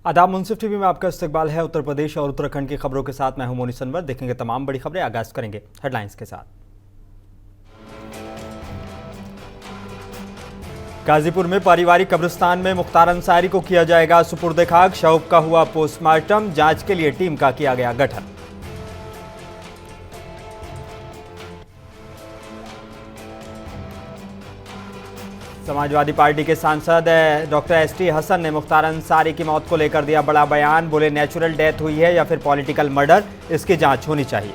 आदाब। मुंसिफ टीवी में आपका इस्तकबाल है। उत्तर प्रदेश और उत्तराखंड की खबरों के साथ मैं हूं मोनी सनवर। देखेंगे तमाम बड़ी खबरें। आगाज करेंगे हेडलाइंस के साथ। गाजीपुर में पारिवारिक कब्रिस्तान में मुख्तार अंसारी को किया जाएगा सुपुर्द खाक। शव का हुआ पोस्टमार्टम। जांच के लिए टीम का किया गया गठन। समाजवादी पार्टी के सांसद डॉक्टर एसटी हसन ने मुख्तार अंसारी की मौत को लेकर दिया बड़ा बयान। बोले नेचुरल डेथ हुई है या फिर पॉलिटिकल मर्डर, इसकी जांच होनी चाहिए।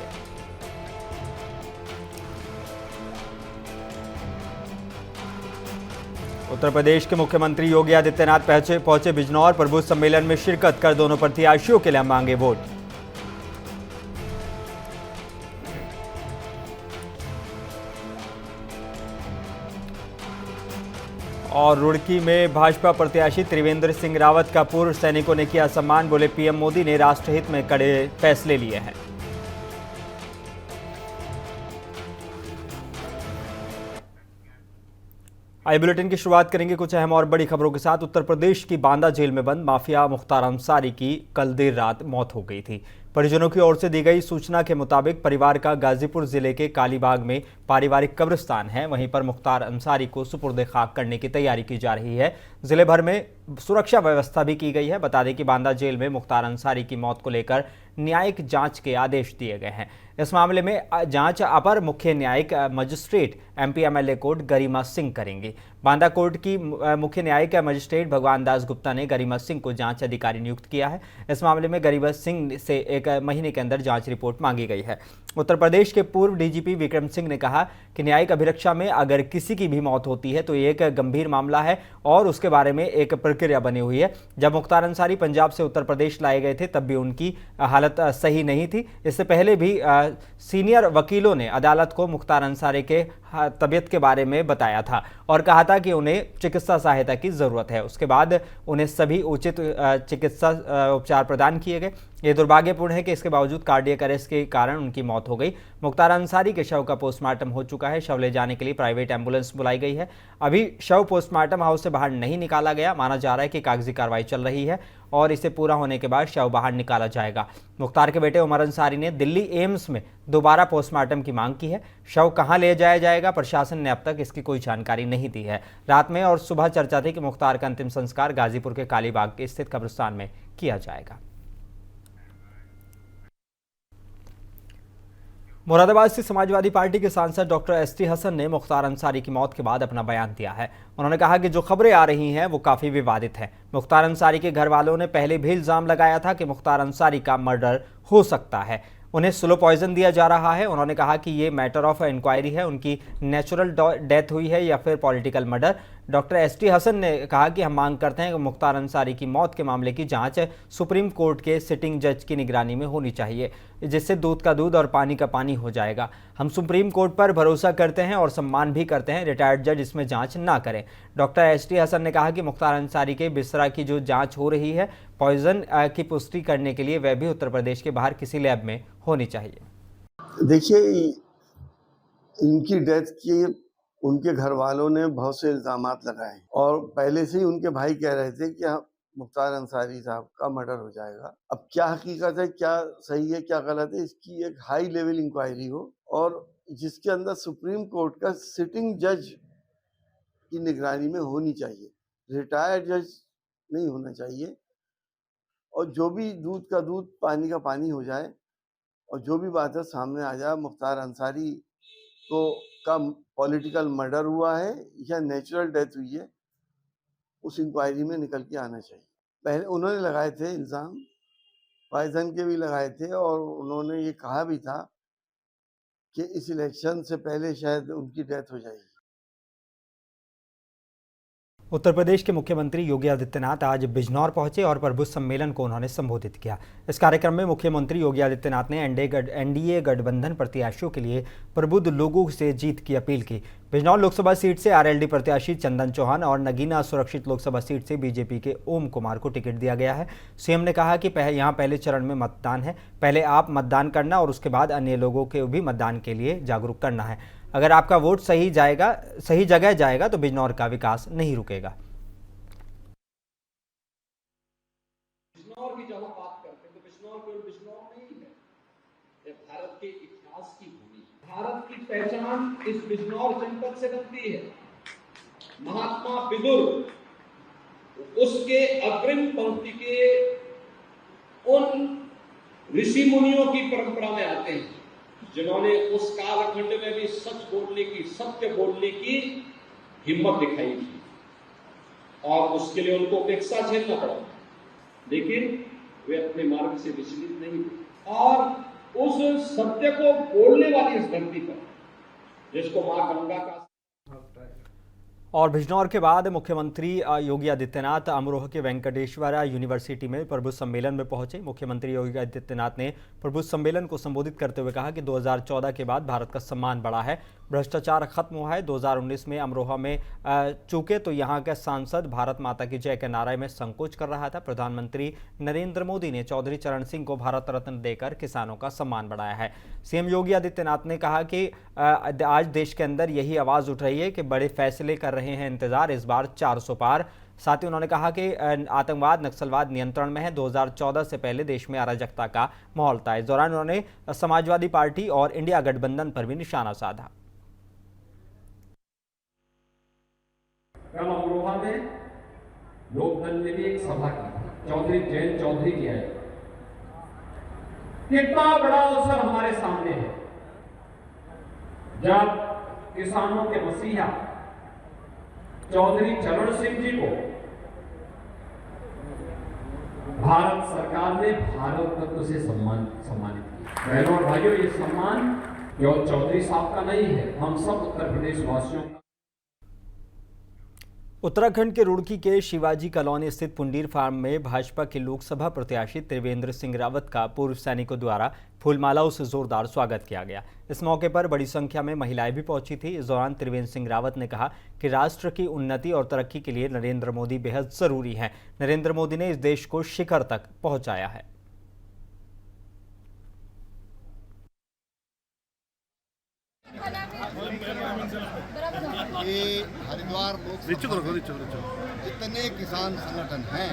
उत्तर प्रदेश के मुख्यमंत्री योगी आदित्यनाथ पहुंचे बिजनौर। प्रबुद्ध सम्मेलन में शिरकत कर दोनों प्रत्याशियों के लिए मांगे वोट। और रुड़की में भाजपा प्रत्याशी त्रिवेंद्र सिंह रावत का पूर्व सैनिकों ने किया सम्मान। बोले पीएम मोदी ने राष्ट्रहित में कड़े फैसले लिए हैं। आई बुलेटिन की शुरुआत करेंगे कुछ अहम और बड़ी खबरों के साथ। उत्तर प्रदेश की बांदा जेल में बंद माफिया मुख्तार अंसारी की कल देर रात मौत हो गई थी। परिजनों की ओर से दी गई सूचना के मुताबिक परिवार का गाजीपुर जिले के कालीबाग में पारिवारिक कब्रिस्तान है, वहीं पर मुख्तार अंसारी को सुपुर्द खाक करने की तैयारी की जा रही है। जिले भर में सुरक्षा व्यवस्था भी की गई है। बता दें कि बांदा जेल में मुख्तार अंसारी की मौत को लेकर न्यायिक जांच के आदेश दिए गए हैं। इस मामले में जांच अपर मुख्य न्यायिक magistrate MP-MLA court Garima Singh करेंगे। बांदा कोर्ट की मुख्य न्यायिक मजिस्ट्रेट भगवान दास गुप्ता ने गरिमा सिंह को जांच अधिकारी नियुक्त किया है। इस मामले में गरिमा सिंह से 1 महीने के अंदर जांच रिपोर्ट मांगी गई है। उत्तर प्रदेश के पूर्व डीजीपी विक्रम सिंह ने कहा कि न्यायिक अभिरक्षा में अगर किसी की भी मौत होती है तो ये एक गंभीर मामला है और उसके बारे में एक प्रक्रिया बनी हुई है। जब मुख्तार अंसारी पंजाब से उत्तर प्रदेश लाए गए थे तब भी उनकी हालत सही नहीं थी। इससे पहले भी सीनियर वकीलों ने अदालत को मुख्तार अंसारी के तबीयत के बारे में बताया था और कहा था कि उन्हें चिकित्सा सहायता की ज़रूरत है। उसके बाद उन्हें सभी उचित चिकित्सा उपचार प्रदान किए गए। ये दुर्भाग्यपूर्ण है कि इसके बावजूद कार्डियक अरेस्ट के कारण उनकी मौत हो गई। मुख्तार अंसारी के शव का पोस्टमार्टम हो चुका है। शव ले जाने के लिए प्राइवेट एम्बुलेंस बुलाई गई है। अभी शव पोस्टमार्टम हाउस से बाहर नहीं निकाला गया। माना जा रहा है कि कागजी कार्रवाई चल रही है और इसे पूरा होने के बाद शव बाहर निकाला जाएगा। मुख्तार के बेटे उमर अंसारी ने दिल्ली एम्स में दोबारा पोस्टमार्टम की मांग की है। शव कहां ले जाया जाएगा, प्रशासन ने अब तक इसकी कोई जानकारी नहीं दी है। रात में और सुबह चर्चा थी कि मुख्तार का अंतिम संस्कार गाजीपुर के कालीबाग के स्थित कब्रिस्तान में किया जाएगा। मुरादाबाद से समाजवादी पार्टी के सांसद डॉक्टर एसटी हसन ने मुख्तार अंसारी की मौत के बाद अपना बयान दिया है। उन्होंने कहा कि जो खबरें आ रही हैं वो काफ़ी विवादित हैं। मुख्तार अंसारी के घर वालों ने पहले भी इल्ज़ाम लगाया था कि मुख्तार अंसारी का मर्डर हो सकता है, उन्हें स्लो पॉइजन दिया जा रहा है। उन्होंने कहा कि ये मैटर ऑफ इंक्वायरी है, उनकी नेचुरल डेथ हुई है या फिर political murder. Doctor ST Hasan ने कहा कि हम मांग करते हैं कि मुख्तार अंसारी की मौत के मामले की जांच सुप्रीम कोर्ट के सिटिंग जज की निगरानी में होनी चाहिए, जिससे दूध का दूध और पानी का पानी हो जाएगा। हम सुप्रीम कोर्ट पर भरोसा करते हैं और सम्मान भी करते हैं। रिटायर्ड जज इसमें जांच ना करें। डॉक्टर एसटी हसन ने कहा कि मुख्तार अंसारी के बिस्तरा की जो जांच हो रही है पॉइजन की पुष्टि करने के लिए वह भी उत्तर प्रदेश के बाहर किसी लैब में होनी चाहिए। देखिए, इनकी डेथ की उनके घर वालों ने बहुत से इल्जामात लगाए और पहले से ही उनके भाई कह रहे थे कि मुख्तार अंसारी साहब का मर्डर हो जाएगा। अब क्या हकीकत है, क्या सही है, क्या गलत है, इसकी एक हाई लेवल इंक्वायरी हो और जिसके अंदर सुप्रीम कोर्ट का सिटिंग जज की निगरानी में होनी चाहिए, रिटायर्ड जज नहीं होना चाहिए। और जो भी दूध का दूध पानी का पानी हो जाए और जो भी बात है सामने आ जाए, मुख्तार अंसारी को का पॉलिटिकल मर्डर हुआ है या नेचुरल डेथ हुई है, उस इंक्वायरी में निकल के आना चाहिए। पहले उन्होंने लगाए थे इल्ज़ाम, पॉइजन के भी लगाए थे और उन्होंने ये कहा भी था कि इस इलेक्शन से पहले शायद उनकी डेथ हो जाएगी। उत्तर प्रदेश के मुख्यमंत्री योगी आदित्यनाथ आज बिजनौर पहुंचे और प्रबुद्ध सम्मेलन को उन्होंने संबोधित किया। इस कार्यक्रम में मुख्यमंत्री योगी आदित्यनाथ ने एनडीए गठबंधन प्रत्याशियों के लिए प्रबुद्ध लोगों से जीत की अपील की। बिजनौर लोकसभा सीट से आरएलडी प्रत्याशी चंदन चौहान और नगीना सुरक्षित लोकसभा सीट से बीजेपी के ओम कुमार को टिकट दिया गया है। सीएम ने कहा कि यहाँ पहले चरण में मतदान है, पहले आप मतदान करना और उसके बाद अन्य लोगों को भी मतदान के लिए जागरूक करना है। अगर आपका वोट सही जगह जाएगा तो बिजनौर का विकास नहीं रुकेगा। जब हम बात करते हैं तो बिजनौर केवल बिजनौर नहीं है, ये भारत के इतिहास की भूमि है। भारत की पहचान इस बिजनौर जनपद से बनती है। महात्मा विदुर उसके अग्रिम पंक्ति के उन ऋषि मुनियों की परंपरा में आते हैं जिन्होंने उस कालखंड में भी सच बोलने की, सत्य बोलने की हिम्मत दिखाई थी और उसके लिए उनको उपेक्षा झेलना पड़ा, लेकिन वे अपने मार्ग से विचलित नहीं थे और उस सत्य को बोलने वाली इस धरती पर जिसको मां गंगा का। और बिजनौर के बाद मुख्यमंत्री योगी आदित्यनाथ अमरोहा के वेंकटेश्वरा यूनिवर्सिटी में प्रबुद्ध सम्मेलन में पहुंचे। मुख्यमंत्री योगी आदित्यनाथ ने प्रबुद्ध सम्मेलन को संबोधित करते हुए कहा कि 2014 के बाद भारत का सम्मान बढ़ा है, भ्रष्टाचार खत्म हुआ है। 2019 में अमरोहा में चूके तो यहाँ के सांसद भारत माता की जय के नारे में संकोच कर रहा था। प्रधानमंत्री नरेंद्र मोदी ने चौधरी चरण सिंह को भारत रत्न देकर किसानों का सम्मान बढ़ाया है। सीएम योगी आदित्यनाथ ने कहा कि आज देश के अंदर यही आवाज उठ रही है कि बड़े फैसले कर रहे हैं इंतजार, इस बार 400 पार। साथ ही उन्होंने कहा कि आतंकवाद नक्सलवाद नियंत्रण में है। 2014 से पहले देश में अराजकता का माहौल था। इस दौरान उन्होंने समाजवादी पार्टी और इंडिया गठबंधन पर भी निशाना साधा। कल अमरोहा में लोकदल ने भी एक सभा की, चौधरी जयंत चौधरी की है। कितना बड़ा अवसर हमारे सामने है जब किसानों के मसीहा चौधरी चरण सिंह जी को भारत सरकार ने भारत रत्न से सम्मानित किया। बहनों और भाइयों, ये सम्मान केवल चौधरी साहब का नहीं है, हम सब उत्तर प्रदेश वासियों का। उत्तराखंड के रुड़की के शिवाजी कॉलोनी स्थित पुंडीर फार्म में भाजपा के लोकसभा प्रत्याशी त्रिवेंद्र सिंह रावत का पूर्व सैनिकों द्वारा फूलमालाओं से जोरदार स्वागत किया गया। इस मौके पर बड़ी संख्या में महिलाएं भी पहुंची थी। इस दौरान त्रिवेंद्र सिंह रावत ने कहा कि राष्ट्र की उन्नति और तरक्की के लिए नरेंद्र मोदी बेहद जरूरी है। नरेंद्र मोदी ने इस देश को शिखर तक पहुंचाया है। ये हरिद्वार जितने किसान संगठन हैं,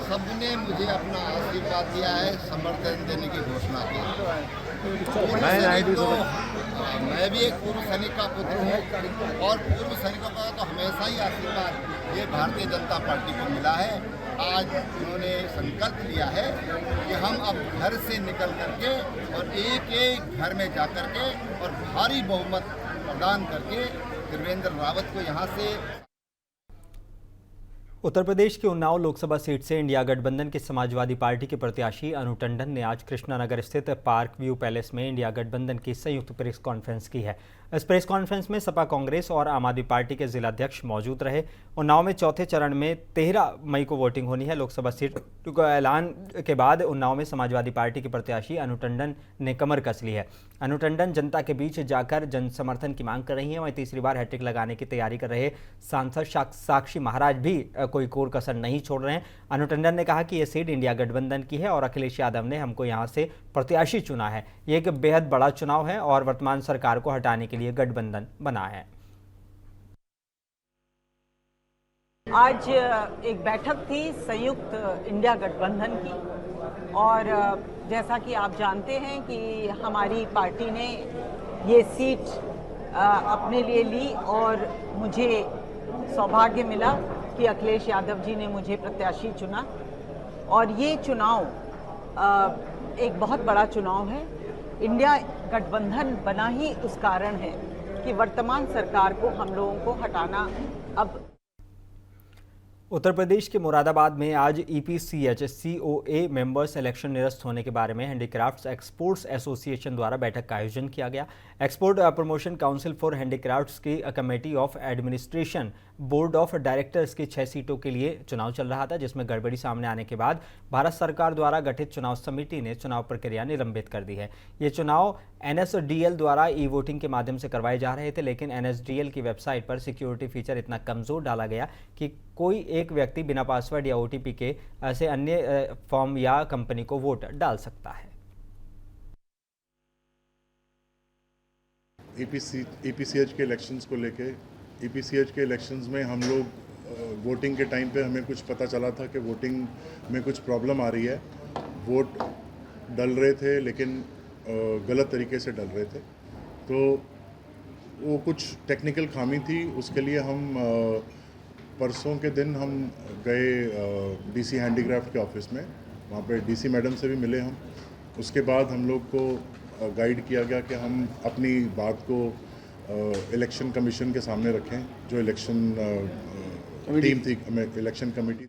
सबने मुझे अपना आशीर्वाद दिया है, समर्थन देने की घोषणा की। मैं भी एक पूर्व सैनिक का पुत्र हूँ और पूर्व सैनिकों का तो हमेशा ही आशीर्वाद ये भारतीय जनता पार्टी को मिला है। आज उन्होंने संकल्प लिया है कि हम अब घर से निकल करके और एक एक घर में जा करके और भारी बहुमत प्रदान करके त्रिवेंद्र रावत को यहाँ से। उत्तर प्रदेश की उन्नाव लोकसभा सीट से इंडिया गठबंधन की समाजवादी पार्टी के प्रत्याशी अनु टंडन ने आज कृष्णानगर स्थित पार्क व्यू पैलेस में इंडिया गठबंधन की संयुक्त प्रेस कॉन्फ्रेंस की है। इस प्रेस कॉन्फ्रेंस में सपा कांग्रेस और आम आदमी पार्टी के जिलाध्यक्ष मौजूद रहे। उन्नाव में चौथे चरण में 13 मई को वोटिंग होनी है। लोकसभा सीट का ऐलान के बाद उन्नाव में समाजवादी पार्टी के प्रत्याशी अनु टंडन ने कमर कस ली है। अनु टंडन जनता के बीच जाकर जन समर्थन की मांग कर रही हैं। वहीं तीसरी बार हैट्रिक लगाने की तैयारी कर रहे सांसद साक्षी महाराज भी कोई कोर कसर नहीं छोड़ रहे हैं। अनु टंडन ने कहा कि यह सीट इंडिया गठबंधन की है और अखिलेश यादव ने हमको यहां से प्रत्याशी चुना है। यह एक बेहद बड़ा चुनाव है और वर्तमान सरकार को हटाने के लिए गठबंधन बना है। आज एक बैठक थी संयुक्त इंडिया गठबंधन की और जैसा कि आप जानते हैं कि हमारी पार्टी ने ये सीट अपने लिए ली और मुझे सौभाग्य मिला कि अखिलेश यादव जी ने मुझे प्रत्याशी चुना और ये चुनाव एक बहुत बड़ा चुनाव है। इंडिया गठबंधन बना ही उस कारण है कि वर्तमान सरकार को हम लोगों को हटाना। अब उत्तर प्रदेश के मुरादाबाद में आज EPCH COA मेंबर्स इलेक्शन निरस्त होने के बारे में हैंडीक्राफ्ट्स एक्सपोर्ट्स एसोसिएशन द्वारा बैठक का आयोजन किया गया। Export promotion council for handicrafts की committee of administration board of directors की 6 सीटों के लिए चुनाव चल रहा था, जिसमें गड़बड़ी सामने आने के बाद भारत सरकार द्वारा गठित चुनाव समिति ने चुनाव प्रक्रिया निलंबित कर दी है। ये चुनाव NSDL द्वारा ई-वोटिंग के माध्यम से करवाए जा रहे थे, लेकिन NSDL की वेबसाइट पर सिक्योरिटी फीचर इतना कमजोर डाला गया कि कोई एक व्यक्ति बिना पासवर्ड या OTP के ऐसे अन्य फॉर्म या कंपनी को वोट डाल सकता है। EPCH के इलेक्शंस को लेके EPCH के इलेक्शंस में हम लोग वोटिंग के टाइम पे हमें कुछ पता चला था कि वोटिंग में कुछ प्रॉब्लम आ रही है। वोट डल रहे थे लेकिन गलत तरीके से डल रहे थे, तो वो कुछ टेक्निकल खामी थी। उसके लिए हम परसों के दिन हम गए डीसी हैंडीक्राफ्ट के ऑफिस में, वहाँ पे डीसी मैडम से भी मिले हम। उसके बाद हम लोग को गाइड किया गया कि हम अपनी बात को इलेक्शन कमीशन के सामने रखें, जो इलेक्शन टीम थी, इलेक्शन कमेटी।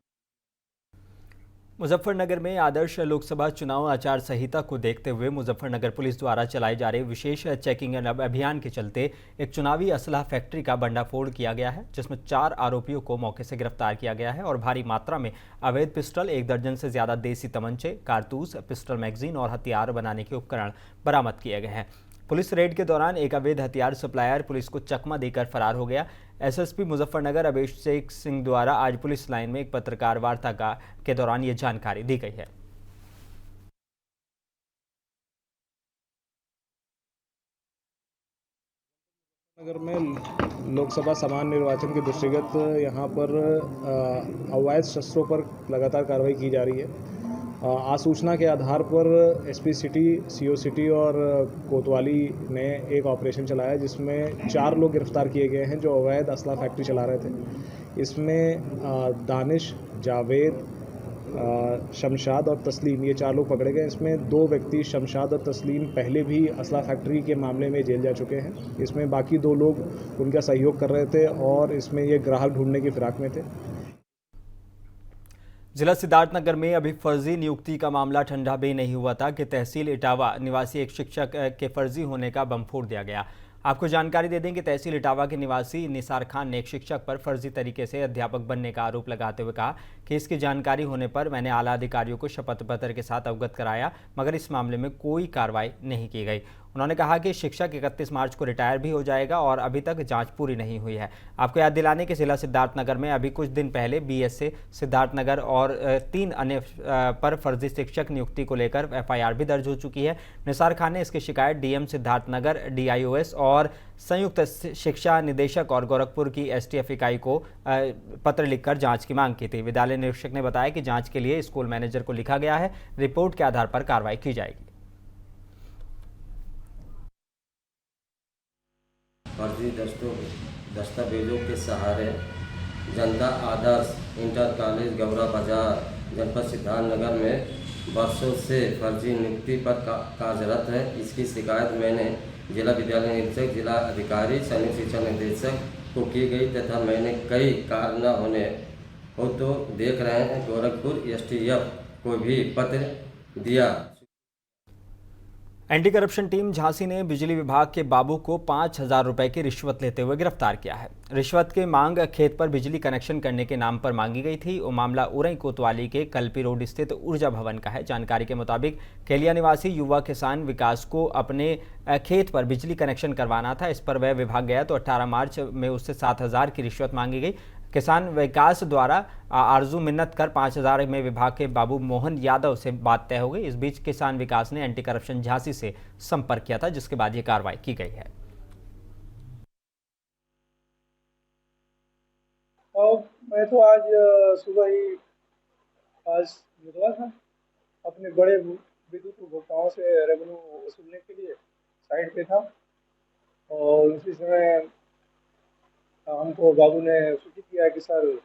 मुजफ्फरनगर में आदर्श लोकसभा चुनाव आचार संहिता को देखते हुए मुजफ्फरनगर पुलिस द्वारा चलाए जा रहे विशेष चेकिंग अभियान के चलते एक चुनावी असलहा फैक्ट्री का भंडाफोड़ किया गया है, जिसमें 4 आरोपियों को मौके से गिरफ्तार किया गया है और भारी मात्रा में अवैध पिस्टल, 1 दर्जन से ज्यादा देसी तमंचे, कारतूस, पिस्टल मैगजीन और हथियार बनाने के उपकरण बरामद किए गए हैं। पुलिस रेड के दौरान एक अवैध हथियार सप्लायर पुलिस को चकमा देकर फरार हो गया। एसएसपी मुजफ्फरनगर अभिषेक सिंह द्वारा आज पुलिस लाइन में एक पत्रकार वार्ता के दौरान ये जानकारी दी गई है। नगर में लोकसभा सामान्य निर्वाचन के दृष्टिगत यहाँ पर अवैध शस्त्रों पर लगातार कार्रवाई की जा रही है। आसूचना के आधार पर एसपी सिटी, सीओ सिटी और कोतवाली ने एक ऑपरेशन चलाया, जिसमें 4 लोग गिरफ्तार किए गए हैं जो अवैध असला फैक्ट्री चला रहे थे। इसमें दानिश, जावेद, शमशाद और तस्लीम, ये 4 लोग पकड़े गए। इसमें 2 व्यक्ति, शमशाद और तस्लीम, पहले भी असला फैक्ट्री के मामले में जेल जा चुके हैं। इसमें बाकी 2 लोग उनका सहयोग कर रहे थे और इसमें ये ग्राहक ढूंढने की फिराक में थे। जिला सिद्धार्थनगर में अभी फर्जी नियुक्ति का मामला ठंडा भी नहीं हुआ था कि तहसील इटावा निवासी एक शिक्षक के फर्जी होने का बम फोड़ दिया गया। आपको जानकारी दे दें कि तहसील इटावा के निवासी निसार खान ने एक शिक्षक पर फर्जी तरीके से अध्यापक बनने का आरोप लगाते हुए कहा कि इसकी जानकारी होने पर मैंने आला अधिकारियों को शपथ पत्र के साथ अवगत कराया, मगर इस मामले में कोई कार्रवाई नहीं की गई। उन्होंने कहा कि शिक्षक 31 मार्च को रिटायर भी हो जाएगा और अभी तक जांच पूरी नहीं हुई है। आपको याद दिलाने कि जिला सिद्धार्थनगर में अभी कुछ दिन पहले बीएसए सिद्धार्थनगर और 3 अन्य पर फर्जी शिक्षक नियुक्ति को लेकर एफआईआर भी दर्ज हो चुकी है। निसार खान ने इसकी शिकायत डीएम सिद्धार्थनगर, डीआईओएस और संयुक्त शिक्षा निदेशक और गोरखपुर की एसटीएफ इकाई को पत्र लिखकर जांच की मांग की थी। विद्यालय निरीक्षक ने बताया कि जांच के लिए स्कूल मैनेजर को लिखा गया है, रिपोर्ट के आधार पर कार्रवाई की जाएगी। फर्जी दस्तावेजों के सहारे जनता आदर्श इंटर कॉलेज गौरा बाजार जनपद सिद्धार्थनगर में वर्षों से फर्जी नियुक्ति पर कार्यरत है। इसकी शिकायत मैंने जिला विद्यालय निरीक्षक, जिला अधिकारी, संयुक्त शिक्षा निदेशक को की गई तथा मैंने कई कार्य न होने हो तो देख रहे हैं गोरखपुर एसटीएफ को भी पत्र दिया। एंटी करप्शन टीम झांसी ने बिजली विभाग के बाबू को 5,000 रुपए की रिश्वत लेते हुए गिरफ्तार किया है। रिश्वत की मांग खेत पर बिजली कनेक्शन करने के नाम पर मांगी गई थी। वो मामला उरई कोतवाली के कल्पी रोड स्थित ऊर्जा भवन का है। जानकारी के मुताबिक केलिया निवासी युवा किसान विकास को अपने खेत पर बिजली कनेक्शन करवाना था। इस पर वह विभाग गया तो 18 मार्च में उससे 7,000 की रिश्वत मांगी गई। किसान विकास द्वारा आरजू मिन्नत कर 5,000 में विभाग के बाबू मोहन यादव से बात तय हो गई। इस बीच किसान विकास ने एंटी करप्शन झांसी से संपर्क किया था, जिसके बाद ये कार्रवाई की गई है। और मैं तो आज सुबह ही आज निकला था अपने बड़े विद्युत उपभोक्ताओं से रेवेन्यू वसूलने के लिए साइट पे था और उसी समय हमको बाबू ने सूचित किया कि सर।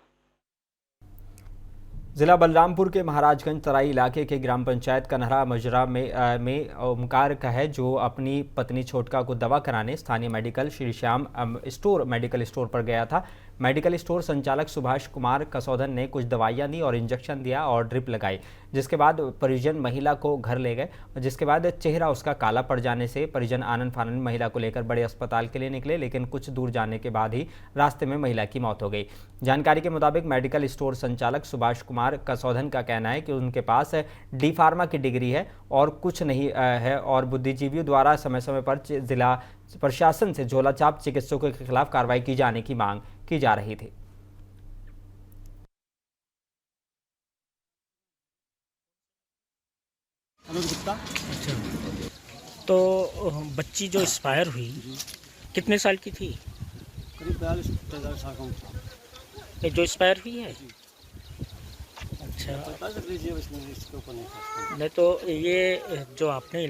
जिला बलरामपुर के महाराजगंज तराई इलाके के ग्राम पंचायत कन्हरा मजरा में ओमकार का है, जो अपनी पत्नी छोटका को दवा कराने स्थानीय medical Shri Shyam store medical store पर गया था। मेडिकल स्टोर संचालक सुभाष कुमार कसौधन ने कुछ दवाइयां दी और इंजेक्शन दिया और ड्रिप लगाई, जिसके बाद परिजन महिला को घर ले गए। जिसके बाद चेहरा उसका काला पड़ जाने से परिजन आनन फानन महिला को लेकर बड़े अस्पताल के लिए निकले, लेकिन कुछ दूर जाने के बाद ही रास्ते में महिला की मौत हो गई। जानकारी के मुताबिक मेडिकल स्टोर संचालक सुभाष कुमार कसौधन का कहना है कि उनके पास डी फार्मा की डिग्री है और कुछ नहीं है और बुद्धिजीवियों द्वारा समय समय पर जिला प्रशासन से झोलाछाप चिकित्सकों के खिलाफ कार्रवाई की जाने की मांग की जा रही थी। अच्छा, तो बच्ची जो एक्सपायर हुई कितने साल की थी? करीब 42-43 साल का। ये जो एक्सपायर हुई है। अच्छा, नहीं तो ये जो आपने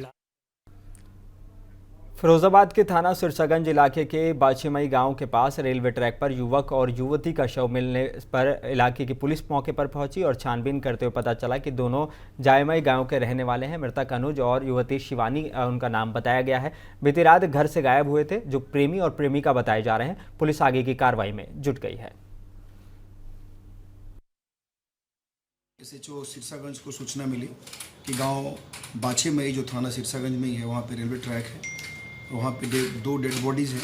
फिरोजाबाद के थाना सिरसागंज इलाके के बाछीमई गांव के पास रेलवे ट्रैक पर युवक और युवती का शव मिलने पर इलाके की पुलिस मौके पर पहुंची और छानबीन करते हुए पता चला कि दोनों जायमई गांव के रहने वाले हैं। मृतक अनुज और युवती शिवानी उनका नाम बताया गया है। बीती रात घर से गायब हुए थे, जो प्रेमी और प्रेमिका बताए जा रहे हैं। पुलिस आगे की कार्रवाई में जुट गई है। एसएचओ सिरसागंज को सूचना मिली कि गांव बाछीमई जो थाना सिरसागंज में ही है, वहाँ पे रेलवे ट्रैक है, वहाँ पे दो डेड बॉडीज़ हैं।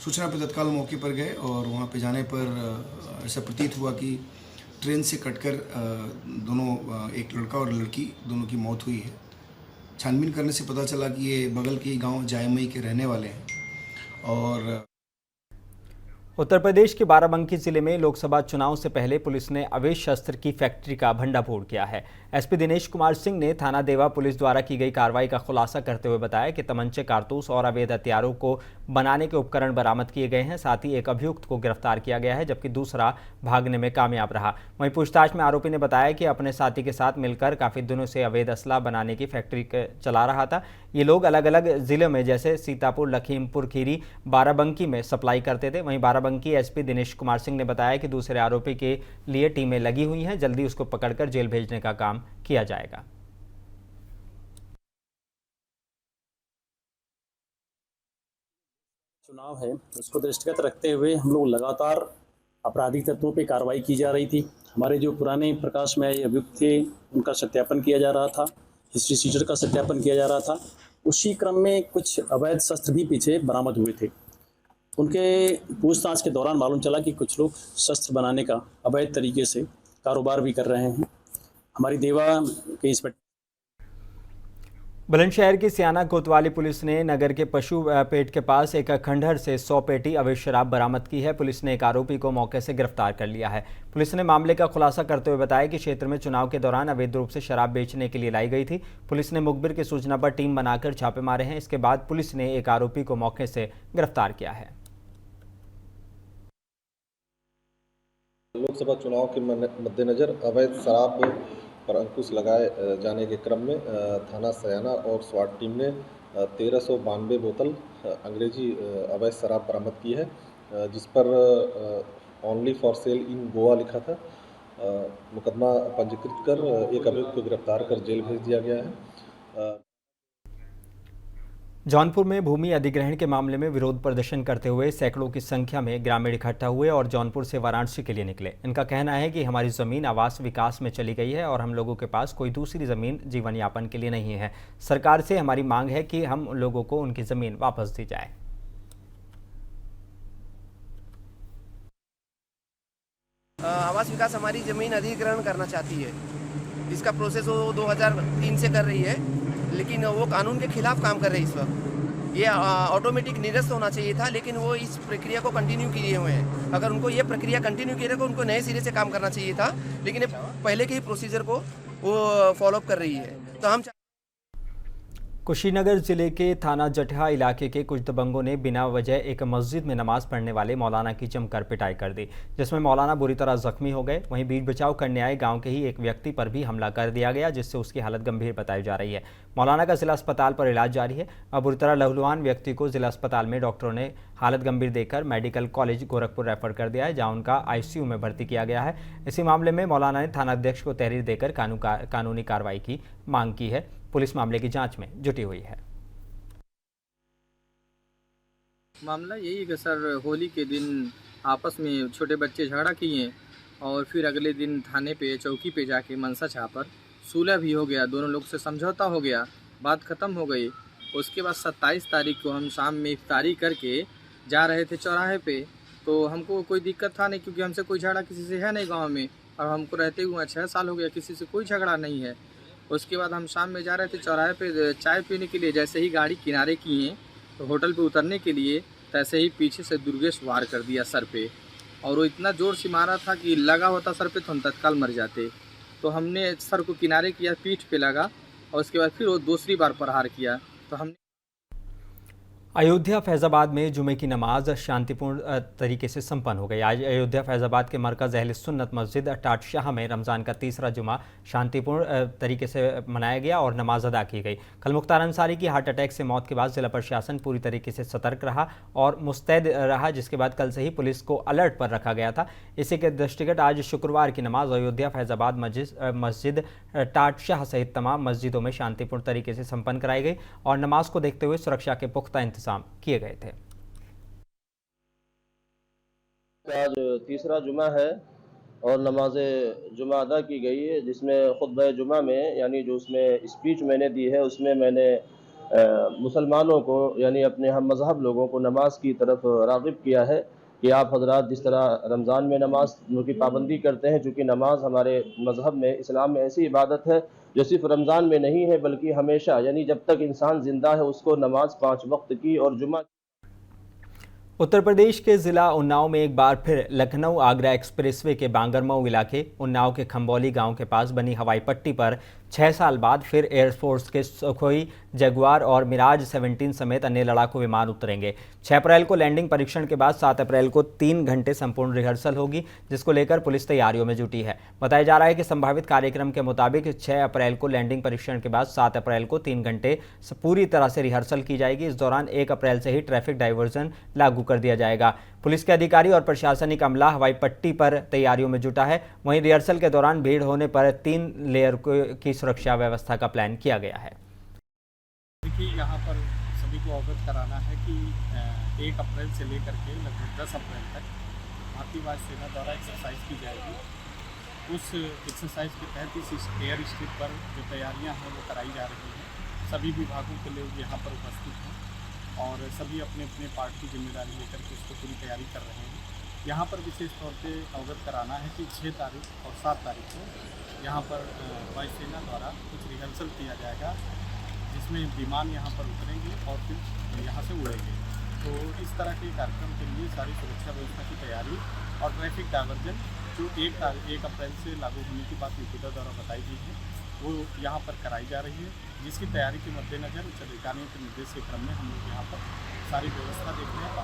सूचना पे तत्काल मौके पर गए और वहाँ पे जाने पर ऐसा प्रतीत हुआ कि ट्रेन से कटकर दोनों, एक लड़का और लड़की, दोनों की मौत हुई है। छानबीन करने से पता चला कि ये बगल के गांव जायमई के रहने वाले हैं। और उत्तर प्रदेश के बाराबंकी जिले में लोकसभा चुनाव से पहले पुलिस ने अवैध शस्त्र की फैक्ट्री का भंडाफोड़ किया है। एसपी दिनेश कुमार सिंह ने थाना देवा पुलिस द्वारा की गई कार्रवाई का खुलासा करते हुए बताया कि तमंचे, कारतूस और अवैध हथियारों को बनाने के उपकरण बरामद किए गए हैं। साथ ही एक अभियुक्त को गिरफ्तार किया गया है, जबकि दूसरा भागने में कामयाब रहा। वहीं पूछताछ में आरोपी ने बताया कि अपने साथी के साथ मिलकर काफी दिनों से अवैध असला बनाने की फैक्ट्री चला रहा था। ये लोग अलग अलग जिलों में जैसे सीतापुर, लखीमपुर खीरी, बाराबंकी में सप्लाई करते थे। वहीं बाराबंकी एसपी दिनेश कुमार सिंह ने बताया कि दूसरे आरोपी के लिए टीमें लगी हुई हैं। जल्दी उसको पकड़कर जेल भेजने का काम किया जाएगा। चुनाव है, उसको दृष्टिगत रखते हुए हम लोग लगातार आपराधिक तत्वों पे कार्रवाई की जा रही थी। हमारे जो पुराने प्रकाश में आए अभियुक्त थे, उनका सत्यापन किया जा रहा था, हिस्ट्री सीटर का सत्यापन किया जा रहा था। उसी क्रम में कुछ अवैध शस्त्र भी पीछे बरामद हुए थे। उनके पूछताछ के दौरान मालूम चला कि कुछ लोग शस्त्र बनाने का अवैध तरीके से कारोबार भी कर रहे हैं। हमारी देवा के इंस्पेक्टर बुलंदशहर की सियाना कोतवाली पुलिस ने नगर के पशु पेट के पास एक खंडहर से 100 पेटी अवैध शराब बरामद की है। पुलिस ने एक आरोपी को मौके से गिरफ्तार कर लिया है। पुलिस ने मामले का खुलासा करते हुए बताया कि क्षेत्र में चुनाव के दौरान अवैध रूप से शराब बेचने के लिए लाई गई थी। पुलिस ने मुखबिर की सूचना पर टीम बनाकर छापे मारे हैं। इसके बाद पुलिस ने एक आरोपी को मौके से गिरफ्तार किया है। लोकसभा चुनाव के मद्देनजर अवैध शराब पर अंकुश लगाए जाने के क्रम में थाना सयाना और स्वाट टीम ने 1392 बोतल अंग्रेजी अवैध शराब बरामद की है, जिस पर ओनली फॉर सेल इन गोवा लिखा था। मुकदमा पंजीकृत कर एक अभियुक्त को गिरफ्तार कर जेल भेज दिया गया है। जौनपुर में भूमि अधिग्रहण के मामले में विरोध प्रदर्शन करते हुए सैकड़ों की संख्या में ग्रामीण इकट्ठा हुए और जौनपुर से वाराणसी के लिए निकले। इनका कहना है कि हमारी ज़मीन आवास विकास में चली गई है और हम लोगों के पास कोई दूसरी ज़मीन जीवन यापन के लिए नहीं है। सरकार से हमारी मांग है कि हम लोगों को उनकी ज़मीन वापस दी जाए। आवास विकास हमारी ज़मीन अधिग्रहण करना चाहती है। इसका प्रोसेस वो 2003 से कर रही है, लेकिन वो कानून के खिलाफ काम कर रहे हैं इस वक्त। ये ऑटोमेटिक निरस्त होना चाहिए था, लेकिन वो इस प्रक्रिया को कंटिन्यू किए हुए हैं। अगर उनको ये प्रक्रिया कंटिन्यू की तो उनको नए सिरे से काम करना चाहिए था, लेकिन पहले के ही प्रोसीजर को वो फॉलोअप कर रही है। तो हम कुशीनगर जिले के थाना जटहा इलाके के कुछ दबंगों ने बिना वजह एक मस्जिद में नमाज पढ़ने वाले मौलाना की जमकर पिटाई कर दी, जिसमें मौलाना बुरी तरह जख्मी हो गए। वहीं बीच बचाव करने आए गांव के ही एक व्यक्ति पर भी हमला कर दिया गया, जिससे उसकी हालत गंभीर बताई जा रही है। मौलाना का जिला अस्पताल पर इलाज जारी है। अब बुरी तरह लहूलुहान व्यक्ति को जिला अस्पताल में डॉक्टरों ने हालत गंभीर देखकर मेडिकल कॉलेज गोरखपुर रेफर कर दिया है, जहाँ उनका ICU में भर्ती किया गया है। इसी मामले में मौलाना ने थानाध्यक्ष को तहरीर देकर कानूनी कार्रवाई की मांग की है। पुलिस मामले की जांच में जुटी हुई है। मामला यही है कि सर होली के दिन आपस में छोटे बच्चे झगड़ा किए और फिर अगले दिन थाने पे चौकी पे जाके मनसा छापर सुलह भी हो गया, दोनों लोग से समझौता हो गया, बात ख़त्म हो गई। उसके बाद 27 तारीख को हम शाम में इफ्तारी करके जा रहे थे चौराहे पे, तो हमको कोई दिक्कत था नहीं, क्योंकि हमसे कोई झगड़ा किसी से है नहीं गाँव में, और हमको रहते हुए 6 साल हो गया, किसी से कोई झगड़ा नहीं है। उसके बाद हम शाम में जा रहे थे चौराहे पे चाय पीने के लिए, जैसे ही गाड़ी किनारे किए तो होटल पे उतरने के लिए तैसे ही पीछे से दुर्गेश वार कर दिया सर पे, और वो इतना ज़ोर से मारा था कि लगा होता सर पे तो हम तत्काल मर जाते। तो हमने सर को किनारे किया, पीठ पे लगा, और उसके बाद फिर वो दूसरी बार प्रहार किया। तो हमने अयोध्या फैज़ाबाद में जुमे की नमाज शांतिपूर्ण तरीके से संपन्न हो गई। आज अयोध्या फैज़ाबाद के मरकज़ अहले सुन्नत मस्जिद टाट शाह में रमज़ान का तीसरा जुमा शांतिपूर्ण तरीके से मनाया गया और नमाज अदा की गई। कल मुख्तार अंसारी की हार्ट अटैक से मौत के बाद ज़िला प्रशासन पूरी तरीके से सतर्क रहा और मुस्तैद रहा, जिसके बाद कल से ही पुलिस को अलर्ट पर रखा गया था। इसी के दृष्टिगत आज शुक्रवार की नमाज अयोध्या फैज़ाबाद मस्जिद टाट शाह सहित तमाम मस्जिदों में शांतिपूर्ण तरीके से संपन्न कराई गई और नमाज को देखते हुए सुरक्षा के पुख्ता इंतजाम किए गए थे। आज तीसरा जुमा है और नमाज जुमा अदा की गई है, जिसमें खुतबा जुमा में यानी जो उसमें स्पीच मैंने दी है उसमें मैंने मुसलमानों को यानी अपने हम मज़हब लोगों को नमाज की तरफ राग़िब किया है कि आप हजरात जिस तरह रमज़ान में नमाज की पाबंदी करते हैं, चूँकि नमाज हमारे मज़हब में इस्लाम में ऐसी इबादत है जो सिर्फ रमज़ान में नहीं है बल्कि हमेशा यानी जब तक इंसान ज़िंदा है उसको नमाज 5 वक्त की और जुमा। उत्तर प्रदेश के ज़िला उन्नाव में एक बार फिर लखनऊ आगरा एक्सप्रेसवे के बांगरमऊ इलाके उन्नाव के खंबौली गांव के पास बनी हवाई पट्टी पर 6 साल बाद फिर एयरफोर्स के सुखोई, जगुआर और मिराज 17 समेत अन्य लड़ाकू विमान उतरेंगे। 6 अप्रैल को लैंडिंग परीक्षण के बाद 7 अप्रैल को 3 घंटे संपूर्ण रिहर्सल होगी, जिसको लेकर पुलिस तैयारियों में जुटी है। बताया जा रहा है कि संभावित कार्यक्रम के मुताबिक 6 अप्रैल को लैंडिंग परीक्षण के बाद 7 अप्रैल को 3 घंटे पूरी तरह से रिहर्सल की जाएगी। इस दौरान 1 अप्रैल से ही ट्रैफिक डाइवर्जन लागू कर दिया जाएगा। पुलिस के अधिकारी और प्रशासनिक अमला हवाई पट्टी पर तैयारियों में जुटा है। वहीं रिहर्सल के दौरान भीड़ होने पर 3 लेयर की सुरक्षा व्यवस्था का प्लान किया गया है। देखिए, यहाँ पर सभी को अवगत कराना है कि 1 अप्रैल से लेकर के लगभग 10 अप्रैल तक भारतीय वायुसेना द्वारा एक्सरसाइज की जाएगी। उस एक्सरसाइज के तहत इस एयर स्ट्रिप पर जो तैयारियाँ हैं वो कराई जा रही हैं। सभी विभागों के लोग यहाँ पर उपस्थित हैं और सभी अपने अपने पार्ट की जिम्मेदारी लेकर के इसको पूरी तैयारी कर रहे हैं। यहाँ पर विशेष तौर पे अवगत कराना है कि 6 तारीख और 7 तारीख को यहाँ पर वायुसेना द्वारा कुछ रिहर्सल किया जाएगा, जिसमें विमान यहाँ पर उतरेंगे और फिर यहाँ से उड़ेंगे। तो इस तरह के कार्यक्रम के लिए सारी सुरक्षा व्यवस्था की तैयारी और ट्रैफिक डाइवर्जन जो 1 अप्रैल से लागू होने की बात यूपीडा द्वारा बताई गई है वो यहाँ पर कराई जा रही है, जिसकी तैयारी के मद्देनज़र उच्च अधिकारियों के निर्देश के क्रम में हम लोग यहाँ पर सारी व्यवस्था देख रहे हैं।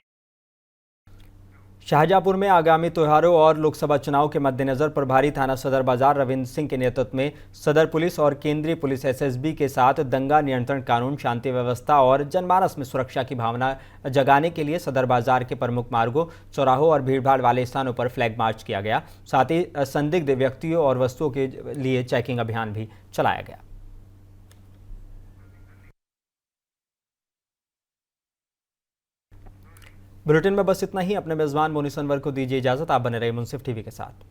शाहजहाँपुर में आगामी त्योहारों और लोकसभा चुनाव के मद्देनजर प्रभारी थाना सदर बाजार रविंद्र सिंह के नेतृत्व में सदर पुलिस और केंद्रीय पुलिस एसएसबी के साथ दंगा नियंत्रण कानून, शांति व्यवस्था और जनमानस में सुरक्षा की भावना जगाने के लिए सदर बाजार के प्रमुख मार्गों, चौराहों और भीड़भाड़ वाले स्थानों पर फ्लैग मार्च किया गया। साथ ही संदिग्ध व्यक्तियों और वस्तुओं के लिए चेकिंग अभियान भी चलाया गया। बुलेटिन में बस इतना ही। अपने मेजबान मोनी सनवर को दीजिए इजाजत। आप बने रहे मुंसिफ टीवी के साथ।